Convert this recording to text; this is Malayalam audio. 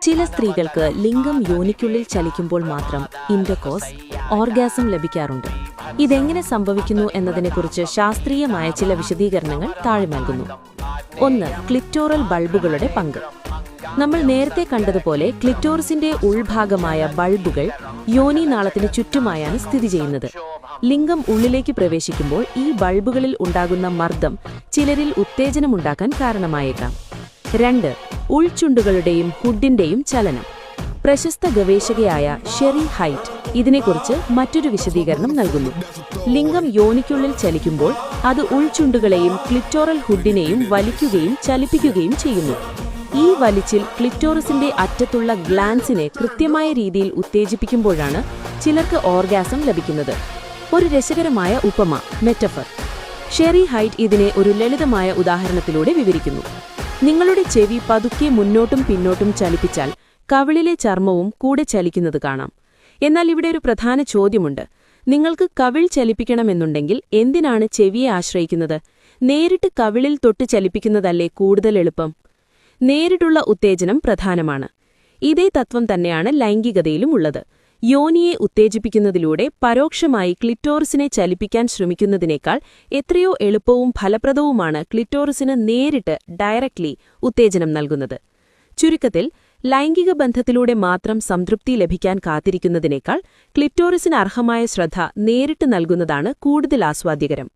ചില സ്ത്രീകൾക്ക് ലിംഗം യോനിക്കുള്ളിൽ ചലിക്കുമ്പോൾ മാത്രം ഇന്റർകോഴ്സ് ഓർഗാസം ലഭിക്കാറുണ്ട്. ഇതെങ്ങനെ സംഭവിക്കുന്നു എന്നതിനെക്കുറിച്ച് ശാസ്ത്രീയമായ ചില വിശദീകരണങ്ങൾ താഴെ നൽകുന്നു. 1. ക്ലിറ്റോറൽ ബൾബുകളുടെ പങ്ക്. നമ്മൾ നേരത്തെ കണ്ടതുപോലെ ക്ലിറ്റോറിസിന്റെ ഉൾഭാഗമായ ബൾബുകൾ യോനിനാളത്തിന് ചുറ്റുമായാണ് സ്ഥിതി ചെയ്യുന്നത്. ലിംഗം ഉള്ളിലേക്ക് പ്രവേശിക്കുമ്പോൾ ഈ ബൾബുകളിൽ ഉണ്ടാകുന്ന മർദ്ദം ചിലരിൽ ഉത്തേജനമുണ്ടാക്കാൻ കാരണമായേക്കാം. 2. ഉൾചുണ്ടുകളുടെയും ഹുഡിന്റെയും ചലനം. പ്രശസ്ത ഗവേഷകയായ ഷെറി ഹൈറ്റ് ഇതിനെക്കുറിച്ച് മറ്റൊരു വിശദീകരണം നൽകുന്നു. ലിംഗം യോനിക്കുള്ളിൽ ചലിക്കുമ്പോൾ അത് ഉൾചുണ്ടുകളെയും ക്ലിറ്റോറൽ ഹുഡിനെയും വലിക്കുകയും ചലിപ്പിക്കുകയും ചെയ്യുന്നു. ഈ വലിച്ചിൽ ക്ലിറ്റോറിസിന്റെ അറ്റത്തുള്ള ഗ്ലാൻസിനെ കൃത്യമായ രീതിയിൽ ഉത്തേജിപ്പിക്കുമ്പോഴാണ് ചിലർക്ക് ഓർഗാസം ലഭിക്കുന്നത്. ഒരു രസകരമായ ഉപമ, മെറ്റഫർ. ഷെറി ഹൈറ്റ് ഇതിനെ ഒരു ലളിതമായ ഉദാഹരണത്തിലൂടെ വിവരിക്കുന്നു. നിങ്ങളുടെ ചെവി പതുക്കെ മുന്നോട്ടും പിന്നോട്ടും ചലിപ്പിച്ചാൽ കവിളിലെ ചർമ്മവും കൂടെ ചലിക്കുന്നത് കാണാം. എന്നാൽ ഇവിടെ ഒരു പ്രധാന ചോദ്യമുണ്ട്. നിങ്ങൾക്ക് കവിൾ ചലിപ്പിക്കണമെന്നുണ്ടെങ്കിൽ എന്തിനാണ് ചെവിയെ ആശ്രയിക്കുന്നത്? നേരിട്ട് കവിളിൽ തൊട്ട് ചലിപ്പിക്കുന്നതല്ലേ കൂടുതൽ എളുപ്പം? നേരിട്ടുള്ള ഉത്തേജനം പ്രധാനമാണ്. ഇതേ തത്വം തന്നെയാണ് ലൈംഗികതയിലും ഉള്ളത്. യോനിയെ ഉത്തേജിപ്പിക്കുന്നതിലൂടെ പരോക്ഷമായി ക്ലിറ്റോറിസിനെ ചലിപ്പിക്കാൻ ശ്രമിക്കുന്നതിനേക്കാൾ എത്രയോ എളുപ്പവും ഫലപ്രദവുമാണ് ക്ലിറ്റോറിസിന് നേരിട്ട് ഡയറക്ട്ലി ഉത്തേജനം നൽകുന്നത്. ചുരുക്കത്തിൽ, ലൈംഗിക ബന്ധത്തിലൂടെ മാത്രം സംതൃപ്തി ലഭിക്കാൻ കാത്തിരിക്കുന്നതിനേക്കാൾ ക്ലിറ്റോറിസിന് അർഹമായ ശ്രദ്ധ നേരിട്ട് നൽകുന്നതാണ് കൂടുതൽ ആസ്വാദ്യകരം.